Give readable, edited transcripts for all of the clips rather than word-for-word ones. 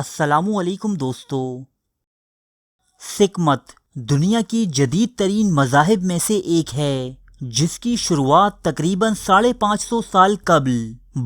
السلام علیکم دوستو۔ سکھ مت دنیا کی جدید ترین مذاہب میں سے ایک ہے، جس کی شروعات تقریباً 550 سال قبل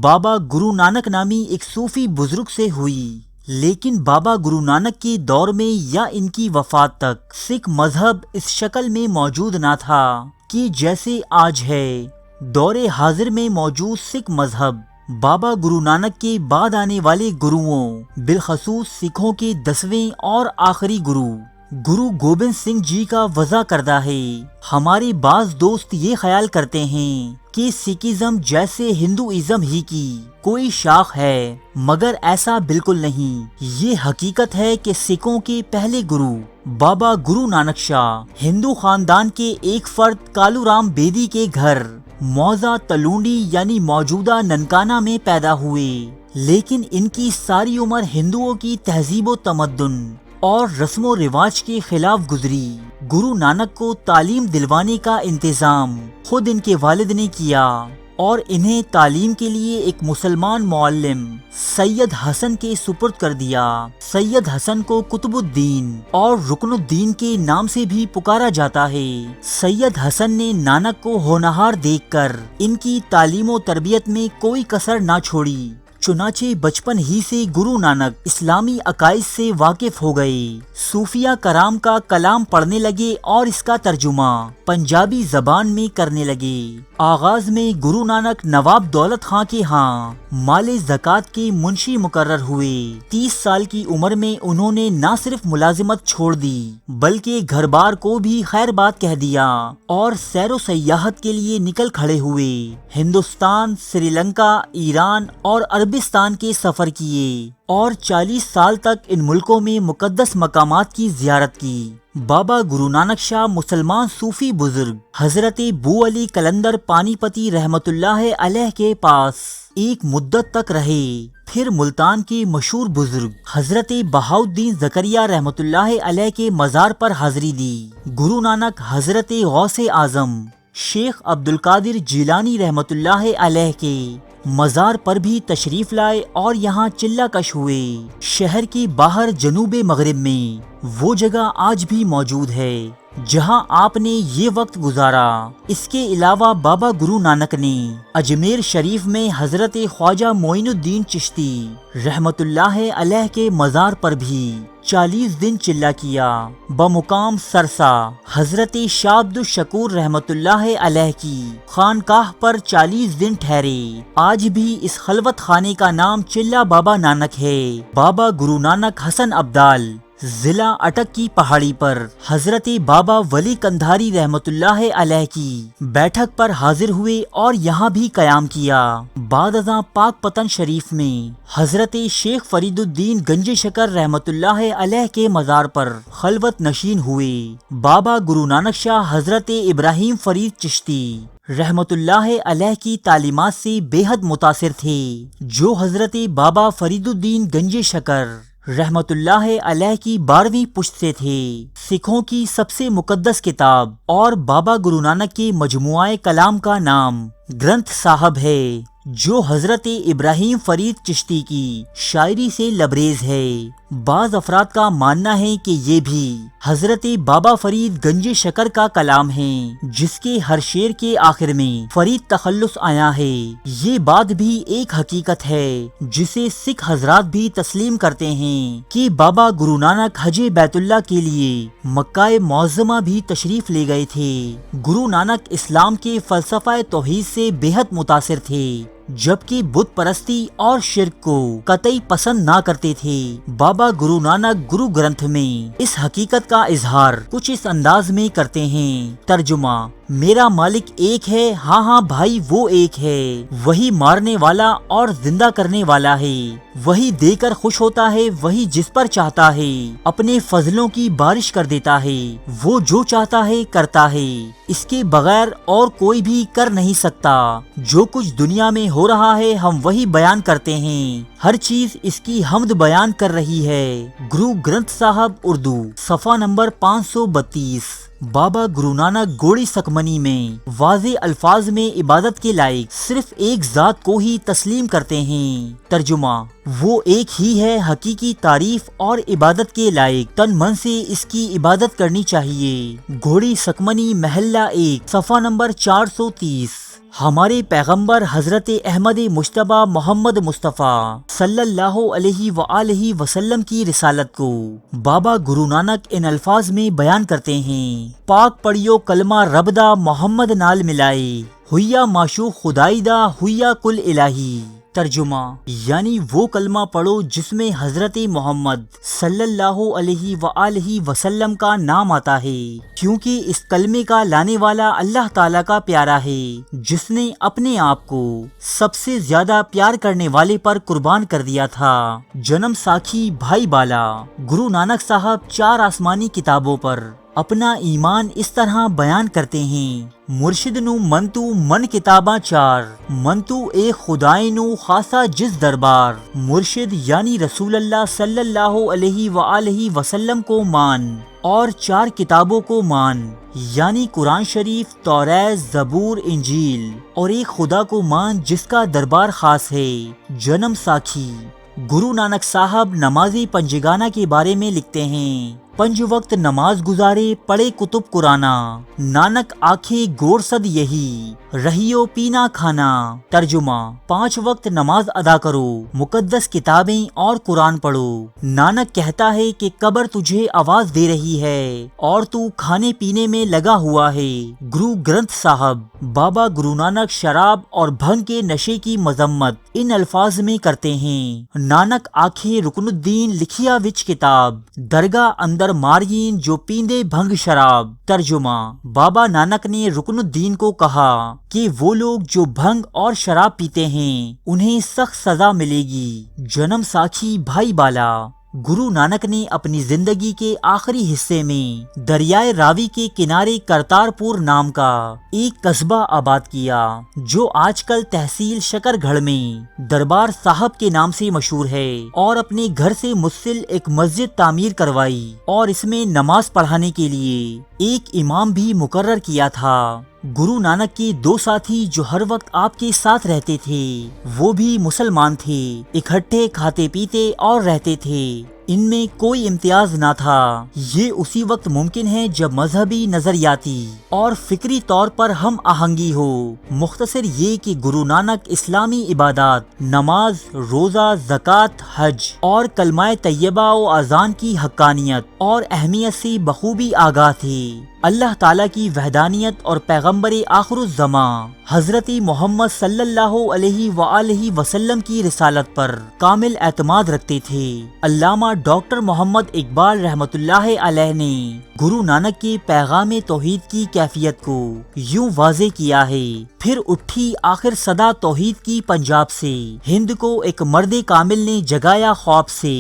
بابا گرو نانک نامی ایک صوفی بزرگ سے ہوئی، لیکن بابا گرو نانک کے دور میں یا ان کی وفات تک سکھ مذہب اس شکل میں موجود نہ تھا کہ جیسے آج ہے۔ دور حاضر میں موجود سکھ مذہب بابا گرو نانک کے بعد آنے والے گروؤں، بالخصوص سکھوں کے 10ویں اور آخری گرو گوبند سنگھ جی کا وضع کردہ ہے۔ ہمارے بعض دوست یہ خیال کرتے ہیں کہ سکھزم جیسے ہندوازم ہی کی کوئی شاخ ہے، مگر ایسا بالکل نہیں۔ یہ حقیقت ہے کہ سکھوں کے پہلے گرو بابا گرو نانک شاہ ہندو خاندان کے ایک فرد کالو رام بیدی کے گھر موضع تلونڈی یعنی موجودہ ننکانہ میں پیدا ہوئے، لیکن ان کی ساری عمر ہندوؤں کی تہذیب و تمدن اور رسم و رواج کے خلاف گزری۔ گرو نانک کو تعلیم دلوانے کا انتظام خود ان کے والد نے کیا اور انہیں تعلیم کے لیے ایک مسلمان معلم سید حسن کے سپرد کر دیا۔ سید حسن کو قطب الدین اور رکن الدین کے نام سے بھی پکارا جاتا ہے۔ سید حسن نے نانک کو ہونہار دیکھ کر ان کی تعلیم و تربیت میں کوئی کسر نہ چھوڑی، چنانچہ بچپن ہی سے گرو نانک اسلامی عقائد سے واقف ہو گئے، صوفیہ کرام کا کلام پڑھنے لگے اور اس کا ترجمہ پنجابی زبان میں کرنے لگے۔ آغاز میں گرو نانک نواب دولت خان کے ہاں مال زکوٰۃ کے منشی مقرر ہوئے۔ 30 سال کی عمر میں انہوں نے نہ صرف ملازمت چھوڑ دی بلکہ گھر بار کو بھی خیر بات کہہ دیا اور سیر و سیاحت کے لیے نکل کھڑے ہوئے۔ ہندوستان، سری لنکا، ایران اور عربستان کے سفر کیے اور 40 سال تک ان ملکوں میں مقدس مقامات کی زیارت کی۔ بابا گرو نانک شاہ مسلمان صوفی بزرگ حضرت بو علی کلندر پانی پتی رحمت اللہ علیہ کے پاس ایک مدت تک رہے، پھر ملتان کے مشہور بزرگ حضرت بہاؤالدین زکریہ رحمت اللہ علیہ کے مزار پر حاضری دی۔ گرو نانک حضرت غوث اعظم شیخ عبدالقادر جیلانی رحمت اللہ علیہ کے مزار پر بھی تشریف لائے اور یہاں چلہ کش ہوئے۔ شہر کے باہر جنوب مغرب میں وہ جگہ آج بھی موجود ہے جہاں آپ نے یہ وقت گزارا۔ اس کے علاوہ بابا گرو نانک نے اجمیر شریف میں حضرت خواجہ معین الدین چشتی رحمت اللہ علیہ کے مزار پر بھی 40 دن چلہ کیا۔ بمقام سرسا حضرت شاہ عبد الشکور رحمت اللہ علیہ کی خانقاہ پر 40 دن ٹھہرے۔ آج بھی اس خلوت خانے کا نام چلہ بابا نانک ہے۔ بابا گرو نانک حسن ابدال ضلع اٹک کی پہاڑی پر حضرت بابا ولی کندھاری رحمت اللہ علیہ کی بیٹھک پر حاضر ہوئے اور یہاں بھی قیام کیا۔ بعد ازاں پاک پتن شریف میں حضرت شیخ فرید الدین گنج شکر رحمت اللہ علیہ کے مزار پر خلوت نشین ہوئے۔ بابا گرو نانک شاہ حضرت ابراہیم فرید چشتی رحمت اللہ علیہ کی تعلیمات سے بے حد متاثر تھے، جو حضرت بابا فرید الدین گنج شکر رحمت اللہ علیہ کی 12ویں پشت سے تھے۔ سکھوں کی سب سے مقدس کتاب اور بابا گرو نانک کے مجموعہ کلام کا نام گرنتھ صاحب ہے، جو حضرت ابراہیم فرید چشتی کی شاعری سے لبریز ہے۔ بعض افراد کا ماننا ہے کہ یہ بھی حضرت بابا فرید گنج شکر کا کلام ہے، جس کے ہر شعر کے آخر میں فرید تخلص آیا ہے۔ یہ بات بھی ایک حقیقت ہے جسے سکھ حضرات بھی تسلیم کرتے ہیں کہ بابا گرو نانک حج بیت اللہ کے لیے مکہ معظمہ بھی تشریف لے گئے تھے۔ گرو نانک اسلام کے فلسفہ توحید سے بے حد متاثر تھے، جبکہ بت پرستی اور شرک کو قطعی پسند نہ کرتے تھے۔ بابا گرو نانک گرو گرنتھ میں اس حقیقت کا اظہار کچھ اس انداز میں کرتے ہیں۔ ترجمہ: میرا مالک ایک ہے، ہاں ہاں بھائی وہ ایک ہے، وہی مارنے والا اور زندہ کرنے والا ہے، وہی دے کر خوش ہوتا ہے، وہی جس پر چاہتا ہے اپنے فضلوں کی بارش کر دیتا ہے، وہ جو چاہتا ہے کرتا ہے، اس کے بغیر اور کوئی بھی کر نہیں سکتا۔ جو کچھ دنیا میں ہو رہا ہے ہم وہی بیان کرتے ہیں، ہر چیز اس کی حمد بیان کر رہی ہے۔ گرو گرنتھ صاحب اردو صفحہ نمبر 532۔ بابا گرو نانک گوڑی سکمنی میں واضح الفاظ میں عبادت کے لائق صرف ایک ذات کو ہی تسلیم کرتے ہیں۔ ترجمہ: وہ ایک ہی ہے، حقیقی تعریف اور عبادت کے لائق، تن من سے اس کی عبادت کرنی چاہیے۔ گھوڑی سکمنی محلہ 1 صفحہ نمبر 430۔ ہمارے پیغمبر حضرت احمد مجتبیٰ محمد مصطفیٰ صلی اللہ علیہ وآلہ وسلم کی رسالت کو بابا گرو نانک ان الفاظ میں بیان کرتے ہیں: پاک پڑھیو کلمہ رب دا محمد نال ملائے، ہویا معشوق خدائی دا، ہویا کل الہی۔ ترجمہ: یعنی وہ کلمہ پڑھو جس میں حضرت محمد صلی اللہ علیہ وآلہ وسلم کا نام آتا ہے، کیونکہ اس کلمے کا لانے والا اللہ تعالیٰ کا پیارا ہے، جس نے اپنے آپ کو سب سے زیادہ پیار کرنے والے پر قربان کر دیا تھا۔ جنم ساکھی بھائی بالا گرو نانک صاحب 4 آسمانی کتابوں پر اپنا ایمان اس طرح بیان کرتے ہیں: مرشد نو منتو من کتاباں 4، منتو ایک خدائی نو خاصا جس دربار۔ مرشد یعنی رسول اللہ صلی اللہ علیہ وآلہ وسلم کو مان اور 4 کتابوں کو مان، یعنی قرآن شریف، توریت، زبور، انجیل، اور ایک خدا کو مان جس کا دربار خاص ہے۔ جنم ساکھی گرو نانک صاحب نماز پنجگانہ کے بارے میں لکھتے ہیں: 5 وقت نماز گزارے، پڑھے کتب قرآن، نانک آنکھیں گور صد یہی، رہیو پینا کھانا۔ ترجمہ: 5 وقت نماز ادا کرو، مقدس کتابیں اور قرآن پڑھو۔ نانک کہتا ہے کہ قبر تجھے آواز دے رہی ہے اور تو کھانے پینے میں لگا ہوا ہے۔ گرو گرنتھ صاحب بابا گرو نانک شراب اور بھنگ کے نشے کی مذمت ان الفاظ میں کرتے ہیں: نانک آکھے رکن الدین لکھیا وچ کتاب، درگاہ اندر مارین جو پیندے بھنگ شراب۔ ترجمہ: بابا نانک نے رکن الدین کو کہا کہ وہ لوگ جو بھنگ اور شراب پیتے ہیں انہیں سخت سزا ملے گی۔ جنم ساکھی بھائی بالا گرو نانک نے اپنی زندگی کے آخری حصے میں دریائے راوی کے کنارے کرتار پور نام کا ایک قصبہ آباد کیا، جو آج کل تحصیل شکر گڑھ میں دربار صاحب کے نام سے مشہور ہے، اور اپنے گھر سے متصل ایک مسجد تعمیر کروائی اور اس میں نماز پڑھانے کے لیے ایک امام بھی مقرر کیا تھا۔ گرو نانک کے 2 ساتھی جو ہر وقت آپ کے ساتھ رہتے تھے وہ بھی مسلمان تھے، اکٹھے کھاتے پیتے اور رہتے تھے، ان میں کوئی امتیاز نہ تھا۔ یہ اسی وقت ممکن ہے جب مذہبی، نظریاتی اور فکری طور پر ہم آہنگی ہو۔ مختصر یہ کہ گرو نانک اسلامی عبادات، نماز، روزہ، زکوٰۃ، حج اور کلمہ طیبہ و اذان کی حقانیت اور اہمیت سے بخوبی آگاہ تھے۔ اللہ تعالیٰ کی وحدانیت اور پیغمبر آخر الزماں حضرت محمد صلی اللہ علیہ وآلہ وسلم کی رسالت پر کامل اعتماد رکھتے تھے۔ علامہ ڈاکٹر محمد اقبال رحمۃ اللہ علیہ نے گرو نانک کے پیغام توحید کی کیفیت کو یوں واضح کیا ہے: پھر اٹھی آخر صدا توحید کی پنجاب سے، ہند کو ایک مرد کامل نے جگایا خواب سے۔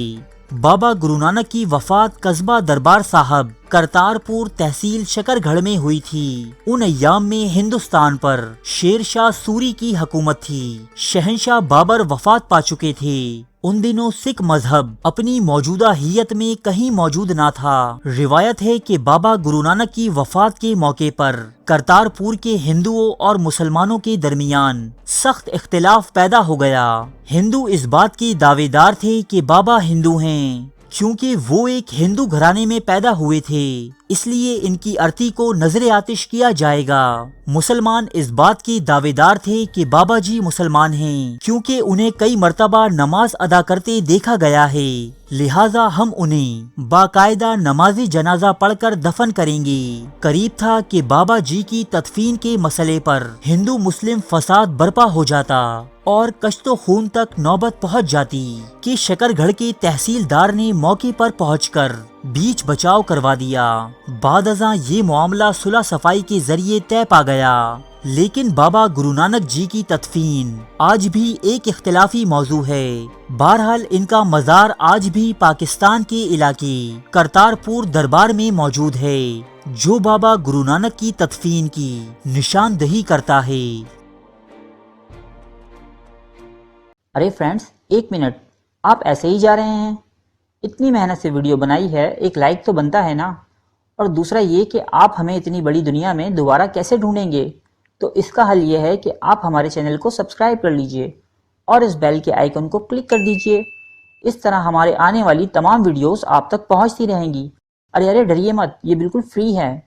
بابا گرو نانک کی وفات قصبہ دربار صاحب کرتار پور تحصیل شکر گڑھ میں ہوئی تھی۔ ان ایام میں ہندوستان پر شیر شاہ سوری کی حکومت تھی، شہنشاہ بابر وفات پا چکے تھے۔ ان دنوں سکھ مذہب اپنی موجودہ حیت میں کہیں موجود نہ تھا۔ روایت ہے کہ بابا گرو نانک کی وفات کے موقع پر کرتار پور کے ہندوؤں اور مسلمانوں کے درمیان سخت اختلاف پیدا ہو گیا۔ ہندو اس بات کے دعوے دار تھے کہ بابا ہندو ہیں، کیونکہ وہ ایک ہندو گھرانے میں پیدا ہوئے تھے، اس لیے ان کی ارتھی کو نظر آتش کیا جائے گا۔ مسلمان اس بات کے دعوے دار تھے کہ بابا جی مسلمان ہیں، کیونکہ انہیں کئی مرتبہ نماز ادا کرتے دیکھا گیا ہے، لہٰذا ہم انہیں باقاعدہ نماز جنازہ پڑھ کر دفن کریں گے۔ قریب تھا کہ بابا جی کی تدفین کے مسئلے پر ہندو مسلم فساد برپا ہو جاتا اور کشت و خون تک نوبت پہنچ جاتی کہ شکر گڑھ کے تحصیلدار نے موقع پر پہنچ کر بیچ بچاؤ کروا دیا۔ بعد ازاں یہ معاملہ صلح صفائی کے ذریعے طے پا گیا، لیکن بابا گرو نانک جی کی تدفین آج بھی ایک اختلافی موضوع ہے۔ بہرحال ان کا مزار آج بھی پاکستان کے علاقے کرتار پور دربار میں موجود ہے، جو بابا گرو نانک کی تدفین کی نشاندہی کرتا ہے۔ ارے فرینڈز، 1 منٹ، آپ ایسے ہی جا رہے ہیں؟ اتنی محنت سے ویڈیو بنائی ہے، ایک لائک تو بنتا ہے نا؟ اور دوسرا یہ کہ آپ ہمیں اتنی بڑی دنیا میں دوبارہ کیسے ڈھونڈیں گے؟ تو اس کا حل یہ ہے کہ آپ ہمارے چینل کو سبسکرائب کر لیجئے اور اس بیل کے آئیکن کو کلک کر دیجئے۔ اس طرح ہمارے آنے والی تمام ویڈیوز آپ تک پہنچتی رہیں گی۔ ارے ڈریے مت، یہ بالکل فری ہے۔